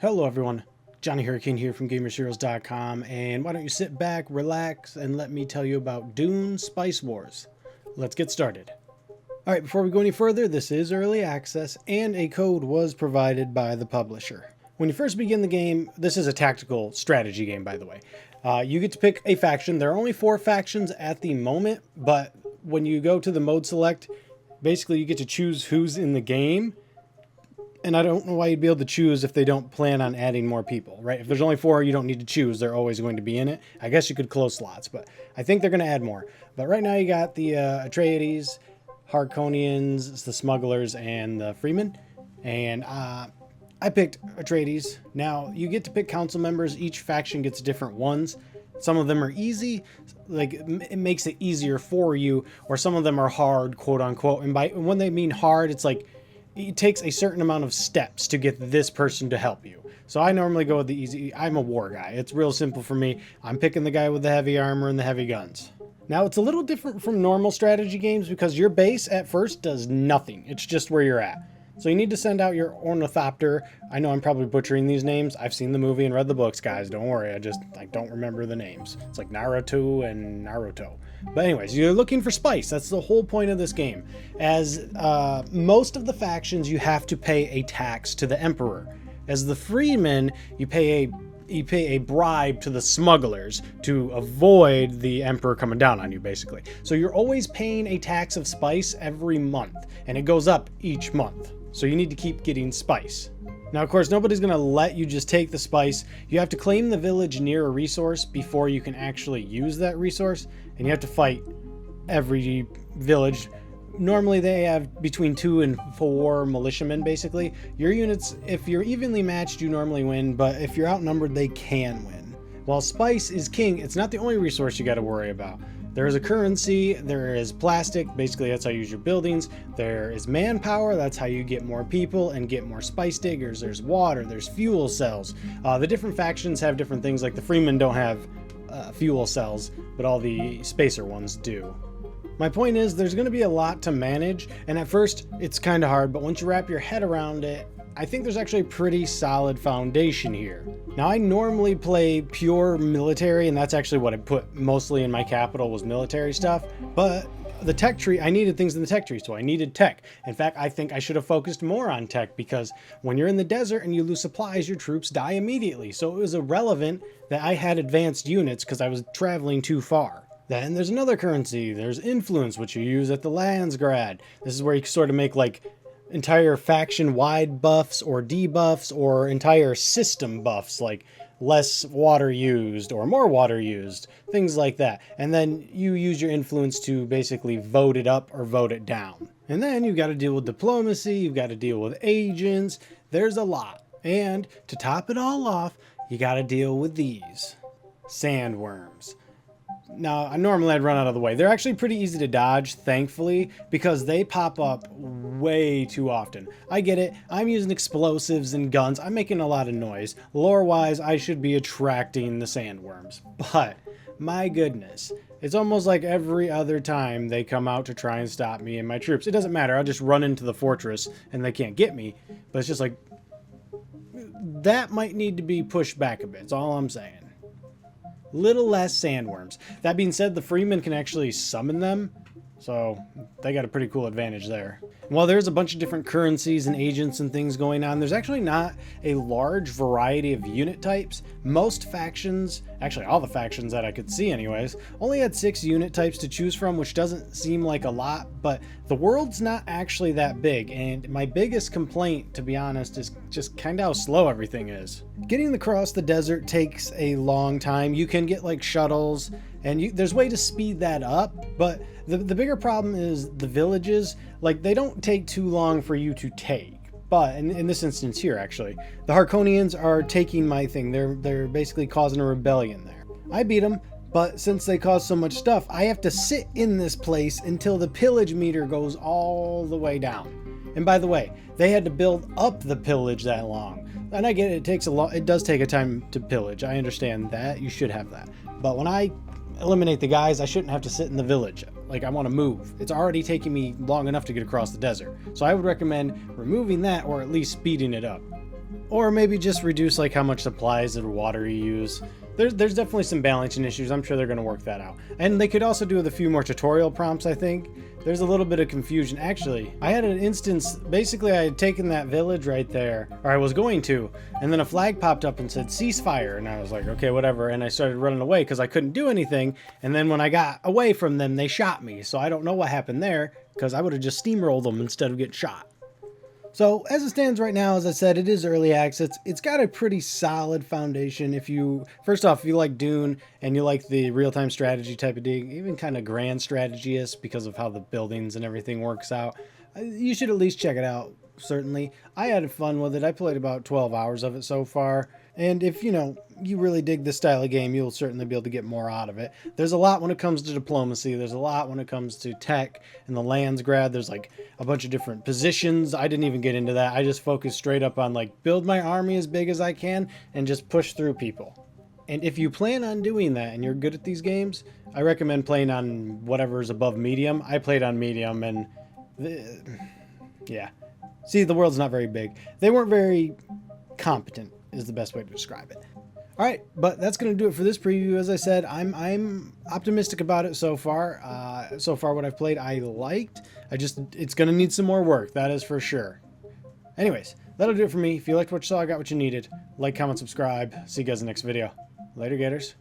Hello everyone, Johnny Hurricane here from GamersHeroes.com, and why don't you sit back, relax, and let me tell you about Dune Spice Wars. Let's get started. Alright, before we go any further, this is early access, and a code was provided by the publisher. When you first begin the game, this is a tactical strategy game, by the way. You get to pick a faction. There are only 4 factions at the moment, but when you go to the mode select, basically you get to choose who's in the game. And I don't know why you'd be able to choose if they don't plan on adding more people, right? If there's only 4, you don't need to choose. They're always going to be in it. I guess you could close slots, but I think they're going to add more. But right now you got the Atreides, Harkonians, the Smugglers, and the Freemen. And I picked Atreides. Now, you get to pick council members. Each faction gets different ones. Some of them are easy, like it makes it easier for you, or some of them are hard, quote unquote. And when they mean hard, it's like it takes a certain amount of steps to get this person to help you. So I normally go with the easy. I'm a war guy. It's real simple for me. I'm picking the guy with the heavy armor and the heavy guns. Now, it's a little different from normal strategy games because your base at first does nothing. It's just where you're at. So you need to send out your ornithopter. I know I'm probably butchering these names. I've seen the movie and read the books, guys. Don't worry. I don't remember the names. It's like Naruto and Naruto. But anyways, you're looking for spice. That's the whole point of this game. As most of the factions, you have to pay a tax to the emperor. As the freemen, you pay a bribe to the smugglers to avoid the emperor coming down on you, basically. So you're always paying a tax of spice every month, and it goes up each month. So you need to keep getting spice. Now, of course, nobody's going to let you just take the spice. You have to claim the village near a resource before you can actually use that resource, and you have to fight every village. Normally, they have between 2 and 4 militiamen, basically. Your units, if you're evenly matched, you normally win, but if you're outnumbered, they can win. While spice is king, it's not the only resource you got to worry about. There is a currency, there is plastic, basically that's how you use your buildings. There is manpower, that's how you get more people and get more spice diggers. There's water, there's fuel cells. The different factions have different things, like the Freemen don't have fuel cells, but all the spacer ones do. My point is, there's going to be a lot to manage, and at first it's kind of hard, but once you wrap your head around it, I think there's actually a pretty solid foundation here. Now, I normally play pure military, and that's actually what I put mostly in my capital was military stuff, but the tech tree, I needed things in the tech tree, so I needed tech. In fact, I think I should have focused more on tech because when you're in the desert and you lose supplies, your troops die immediately. So it was irrelevant that I had advanced units because I was traveling too far. Then there's another currency. There's influence, which you use at the Landsgrad. This is where you sort of make like entire faction-wide buffs or debuffs or entire system buffs, like less water used or more water used, things like that. And then you use your influence to basically vote it up or vote it down. And then you've got to deal with diplomacy, you've got to deal with agents. There's a lot. And to top it all off, you got to deal with these sandworms. Now, normally I'd run out of the way. They're actually pretty easy to dodge, thankfully, because they pop up way too often. I get it. I'm using explosives and guns. I'm making a lot of noise. Lore-wise, I should be attracting the sandworms. But, my goodness, it's almost like every other time they come out to try and stop me and my troops. It doesn't matter. I'll just run into the fortress and they can't get me. But it's just like, that might need to be pushed back a bit. That's all I'm saying. Little less sandworms. That being said, the Freemen can actually summon them, so they got a pretty cool advantage there. While there's a bunch of different currencies and agents and things going on, there's actually not a large variety of unit types. Most factions, actually all the factions that I could see anyways, only had 6 unit types to choose from, which doesn't seem like a lot, but the world's not actually that big, and my biggest complaint, to be honest, is just kind of how slow everything is. Getting across the desert takes a long time. You can get like shuttles, and there's a way to speed that up, but the bigger problem is the villages. Like, they don't take too long for you to take. But in this instance here, actually, the Harkonians are taking my thing. They're basically causing a rebellion there. I beat them, but since they cause so much stuff, I have to sit in this place until the pillage meter goes all the way down. And by the way, they had to build up the pillage that long. And I get it, it does take a time to pillage. I understand that. You should have that. But when I eliminate the guys, I shouldn't have to sit in the village. Like, I want to move. It's already taking me long enough to get across the desert. So I would recommend removing that or at least speeding it up. Or maybe just reduce like how much supplies or water you use. There's definitely some balancing issues. I'm sure they're going to work that out. And they could also do with a few more tutorial prompts, I think. There's a little bit of confusion. Actually, I had an instance, basically I had taken that village right there, or I was going to, and then a flag popped up and said ceasefire, and I was like, okay, whatever, and I started running away because I couldn't do anything, and then when I got away from them, they shot me, so I don't know what happened there, because I would have just steamrolled them instead of getting shot. So as it stands right now, as I said, it is early access. It's got a pretty solid foundation. First off, if you like Dune and you like the real-time strategy type of thing, even kind of grand strategy-ist because of how the buildings and everything works out, you should at least check it out, certainly. I had fun with it. I played about 12 hours of it so far. And if, you really dig this style of game, you'll certainly be able to get more out of it. There's a lot when it comes to diplomacy. There's a lot when it comes to tech and the lands grab. There's like a bunch of different positions. I didn't even get into that. I just focused straight up on like build my army as big as I can and just push through people. And if you plan on doing that and you're good at these games, I recommend playing on whatever's above medium. I played on medium and yeah. See, the world's not very big. They weren't very competent is the best way to describe it. All right, but that's going to do it for this preview. As I said, I'm optimistic about it so far. So far, what I've played, I liked. It's going to need some more work. That is for sure. Anyways, that'll do it for me. If you liked what you saw, I got what you needed. Like, comment, subscribe. See you guys in the next video. Later, Gators.